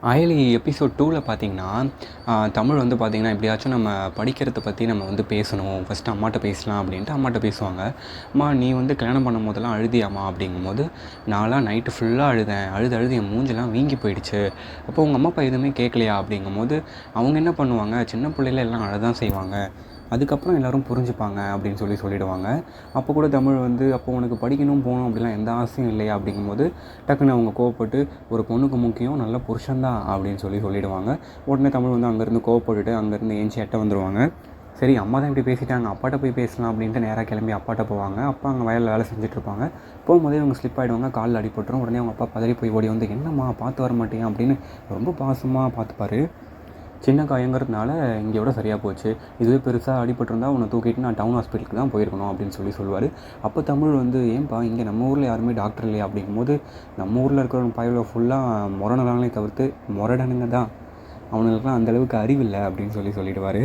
Ayali episode 2ல பார்த்தீங்கன்னா, தமிழ் வந்து பார்த்தீங்கன்னா, எப்படியாச்சும் நம்ம படிக்கிறத பற்றி நம்ம வந்து பேசணும். ஃபஸ்ட்டு அம்மாட்ட பேசலாம் அப்படின்ட்டு அம்மாட்ட பேசுவாங்க. "அம்மா நீ வந்து கல்யாணம் பண்ணும்போதெல்லாம் அழுதியாம்மா?" அப்படிங்கும்போது, "நான்லாம் நைட்டு ஃபுல்லாக அழுதேன். அழுது அழுது என் மூஞ்செல்லாம் வீங்கி போயிடுச்சு." "அப்போ உங்கள் அம்மா அப்பா எதுவுமே கேட்கலையா?" அப்படிங்கும்போது, அவங்க என்ன பண்ணுவாங்க, சின்ன பிள்ளையில எல்லாம் அழதான் செய்வாங்க. அதுக்கப்புறம் எல்லோரும் புரிஞ்சுப்பாங்க அப்படின்னு சொல்லிடுவாங்க. அப்போ கூட தமிழ் வந்து, "அப்போ உனக்கு படிக்கணும், போகணும் அப்படிலாம் எந்த ஆசையும் இல்லையா?" அப்படிங்கும்போது, டக்குன்னு அவங்க கோவப்பட்டு, "ஒரு பொண்ணுக்கு முக்கியம் நல்ல புருஷன் தான்" அப்படின்னு சொல்லிடுவாங்க. உடனே தமிழ் வந்து அங்கேருந்து கோவப்பட்டுட்டு அங்கேருந்து ஏஞ்சி எட்ட வந்துடுவாங்க. சரி, அம்மா தான் இப்படி பேசிட்டாங்க, அப்பாட்ட போய் பேசலாம் அப்படின்ட்டு நேராக கிளம்பி அப்பாட்ட போவாங்க. அப்பா அங்கே வயலில் வேலை செஞ்சுட்ருப்பாங்க. போகும்போதே அவங்க ஸ்லிப் ஆகிடுவாங்க, காலில் அடிபட்டுரும். உடனே அவங்க அப்பா பதறி போய் ஓடி வந்து, "என்னம்மா பார்த்து வர மாட்டேன்?" அப்படின்னு ரொம்ப பாசமாக பார்த்துப்பாரு. சின்ன காயங்கிறதுனால இங்கே விட சரியாக போச்சு, இதுவே பெருசாக அடிபட்டிருந்தா உன்னை தூக்கிட்டு நான் டவுன் ஹாஸ்பிட்டலுக்கு தான் போயிருக்கணும் அப்படின்னு சொல்லுவார். அப்போ தமிழ் வந்து, "ஏன்பா இங்கே நம்ம ஊரில் யாருமே டாக்டர் இல்லையா?" அப்படிங்கும்போது, "நம்ம ஊரில் இருக்கிறவங்க பயவில் ஃபுல்லாக முரணலானே தவிர்த்து முரடனுங்க தான், அவனுங்களுக்குலாம் அந்தளவுக்கு அறிவில்லை" அப்படின்னு சொல்லிடுவார்.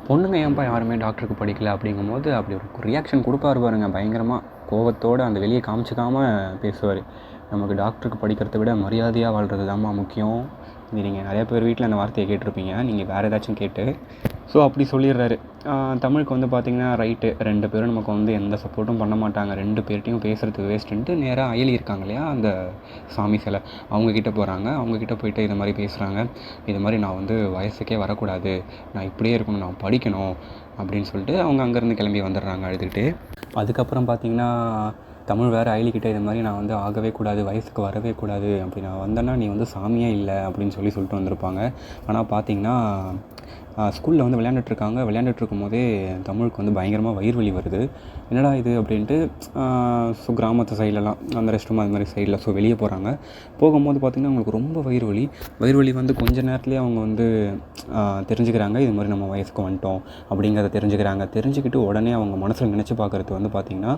பொண்ணுங்க ஏன்பா யாருமே டாக்டருக்கு படிக்கல அப்படிங்கும்போது, அப்படி ஒரு ரியாக்ஷன் கொடுப்பாரு பாருங்க, பயங்கரமாக கோவத்தோடு அந்த வெளியே காமிச்சிக்காமல் பேசுவார். நமக்கு டாக்டருக்கு படிக்கிறத விட மரியாதையாக வாழ்கிறது தான்மா முக்கியம். இது நீங்கள் நிறைய பேர் வீட்டில் அந்த வார்த்தையை கேட்டிருப்பீங்க, நீங்கள் வேறு ஏதாச்சும் கேட்டு. ஸோ அப்படி சொல்லிடுறாரு. தமிழுக்கு வந்து பார்த்திங்கன்னா, ரைட்டு 2 பேரும் நமக்கு வந்து எந்த சப்போர்ட்டும் பண்ண மாட்டாங்க, 2 பேர்ட்டையும் பேசுகிறதுக்கு வேஸ்ட்டுன்ட்டு நேராக அயலி இருக்காங்க இல்லையா, அந்த சாமி சிலை, அவங்கக்கிட்ட போகிறாங்க. அவங்கக்கிட்ட போயிட்டு இது மாதிரி பேசுகிறாங்க. இது மாதிரி, "நான் வந்து வயசுக்கே வரக்கூடாது, நான் இப்படியே இருக்கணும், நான் படிக்கணும்" அப்படின்னு சொல்லிட்டு அவங்க அங்கேருந்து கிளம்பி வந்துடுறாங்க அழுதுகிட்டு. அதுக்கப்புறம் பார்த்திங்கன்னா, தமிழ் வேறு அயலிக்கிட்ட இது மாதிரி, "நான் வந்து ஆகவே கூடாது, வயசுக்கு வரவே கூடாது, அப்படி நான் வந்தேன்னா நீ வந்து சாமியே இல்லை" அப்படின்னு சொல்லிட்டு வந்திருப்பாங்க. ஆனால் பார்த்திங்கன்னா, ஸ்கூலில் வந்து விளையாண்டுட்ருக்கும் போதே தமிழுக்கு வந்து பயங்கரமாக வயிறு வலி வருது. என்னடா இது அப்படின்ட்டு, ஸோ கிராமத்து சைட்லலாம் அந்த ரெஸ்ட் ரூம் அது மாதிரி சைடில் ஸோ வெளியே போகிறாங்க. போகும்போது பார்த்திங்கன்னா அவங்களுக்கு ரொம்ப வயிறு வலி வந்து கொஞ்ச நேரத்துலேயே அவங்க வந்து தெரிஞ்சுக்கிறாங்க, இது மாதிரி நம்ம வயசுக்கு வந்துட்டோம் அப்படிங்கிறத தெரிஞ்சுக்கிட்டு உடனே அவங்க மனசில் நினச்சி பார்க்குறது வந்து பார்த்திங்கன்னா,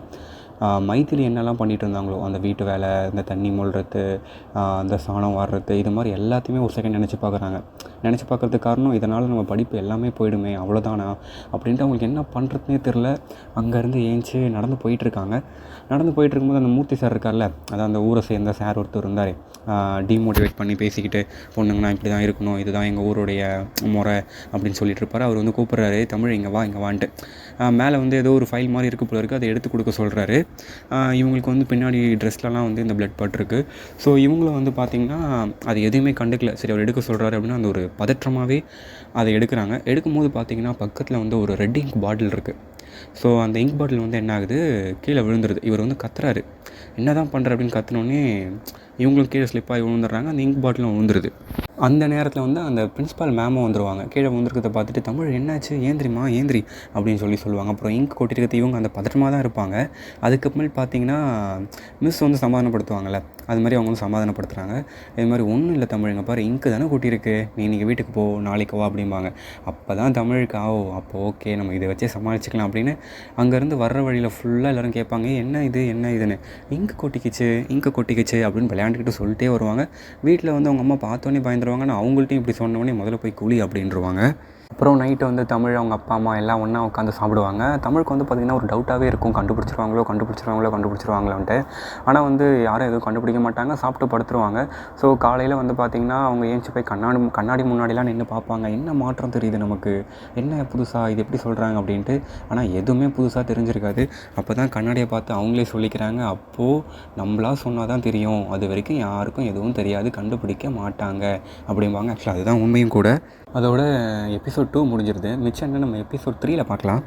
மைதிலி என்னெல்லாம் பண்ணிகிட்டு இருந்தாங்களோ, அந்த வீட்டு வேலை, இந்த தண்ணி மொள்றது, அந்த சாணம் வார்றது, இது மாதிரி எல்லாத்தையுமே ஒரு செகண்ட் நினச்சி பார்க்குறதுக்கு காரணம், இதனால் நம்ம படிப்பு எல்லாமே போயிடுமே, அவ்வளோதானா அப்படின்ட்டு அவங்களுக்கு என்ன பண்ணுறதுனே தெரில. அங்கேருந்து ஏஞ்சி நடந்து போயிட்டுருக்கும்போது அந்த மூர்த்தி சார் இருக்கார்ல, அதான் அந்த ஊரை சேர்ந்த சார் ஒருத்தர் இருந்தார், டீமோட்டிவேட் பண்ணி பேசிக்கிட்டு, "பொண்ணுங்கன்னா இப்படி தான் இருக்கணும், இதுதான் எங்கள் ஊருடைய முறை" அப்படின்னு சொல்லிட்டு இருப்பார். அவர் வந்து கூப்பிட்றாரு, "தமிழ் இங்கே வான்ட்டு." மேலே வந்து ஏதோ ஒரு ஃபைல் மாதிரி இருக்குது போல இருக்குது, அதை எடுத்து கொடுக்க சொல்கிறாரு. இவங்களுக்கு வந்து பின்னாடி ட்ரெஸ்லலாம் வந்து இந்த பிளட் பட்டிருக்கு. ஸோ இவங்களும் வந்து பார்த்திங்கன்னா அது எதுவுமே கண்டுக்கல. சரி, அவர் எடுக்க சொல்கிறாரு அப்படின்னா அந்த ஒரு பதற்றமாகவே அதை எடுக்கிறாங்க. எடுக்கும்போது பார்த்திங்கன்னா பக்கத்தில் வந்து ஒரு ரெட் இங்க் பாட்டில் இருக்குது. ஸோ அந்த இங்க் பாட்டில் வந்து என்ன ஆகுது, கீழே விழுந்துருது. இவர் வந்து கத்துறாரு, "என்ன தான் பண்ணுற?" அப்படின்னு கத்துனோடனே இவங்களும் கீழே ஸ்லிப்பாகி விழுந்துடுறாங்க. அந்த இங்க் பாட்டிலும் விழுந்துருது. அந்த நேரத்தில் வந்து அந்த பிரின்ஸிபால் மேமும் வந்துடுவாங்க. கீழே விழுந்துருக்கிறத பார்த்துட்டு, "தமிழ் என்னாச்சு, ஏந்திரி" அப்படின்னு சொல்லுவாங்க. அப்புறம் இங்க் கொட்டிருக்கிறது, இவங்க அந்த பதற்றமாக தான் இருப்பாங்க. அதுக்கப்புறமேல் பார்த்திங்கன்னா மிஸ் வந்து சமாதானப்படுத்துவாங்கள்ல, அது மாதிரி அவங்க வந்து சமாதானப்படுத்துகிறாங்க. இது மாதிரி, "ஒன்றும் இல்லை தமிழ், இங்கே பாரு இங்க்கு தானே கொட்டியிருக்கு, நீ இன்றைக்கி வீட்டுக்கு போ, நாளைக்கு வா" அப்படிம்பாங்க. அப்போ தான் தமிழுக்கு, அப்போ ஓகே, நம்ம இதை வச்சே சமாளிச்சுக்கலாம் அப்படின்னு அங்கேருந்து வர்ற வழியில் ஃபுல்லாக எல்லோரும் கேட்பாங்க, என்ன இதுன்னு, "இங்கு கொட்டிக்கிச்சு" அப்படின்னு விளையாண்டுக்கிட்டு சொல்லிட்டே வருவாங்க. வீட்டில் வந்து அவங்க அம்மா பார்த்தோன்னே பயந்துருவாங்க. ஆனால் அவங்கள்ட்டையும் இப்படி சொன்னோடனே முதல்ல போய் குழி அப்படின்ருவாங்க. அப்புறம் நைட்டு வந்து தமிழ் அவங்க அப்பா அம்மா எல்லாம் ஒன்றா உட்காந்து சாப்பிடுவாங்க. தமிழுக்கு வந்து பார்த்திங்கன்னா ஒரு டவுட்டாகவே இருக்கும், கண்டுபிடிச்சிருவாங்களோன்ட்டு. ஆனால் வந்து யாரும் எதுவும் கண்டுபிடிக்க மாட்டாங்க, சாப்பிட்டு படுத்துருவாங்க. ஸோ காலையில் வந்து பார்த்திங்கன்னா அவங்க ஏஞ்சி போய் கண்ணாடி முன்னாடிலாம் நின்று பார்ப்பாங்க, என்ன மாற்றம் தெரியுது நமக்கு, என்ன புதுசாக இது எப்படி சொல்கிறாங்க அப்படின்ட்டு. ஆனால் எதுவுமே புதுசாக தெரிஞ்சிருக்காது. அப்போ தான் கண்ணாடியை பார்த்து அவங்களே சொல்லிக்கிறாங்க, "அப்போது நம்மளா சொன்னால் தான் தெரியும், அது வரைக்கும் யாருக்கும் எதுவும் தெரியாது, கண்டுபிடிக்க மாட்டாங்க" அப்படிம்பாங்க. ஆக்சுவலாக அதுதான் உண்மையும் கூட. அதோட எபிசோட் 2 முடிஞ்சிருது. மிச்சம் என்ன நம்ம எபிசோட் 3ல பார்க்கலாம்.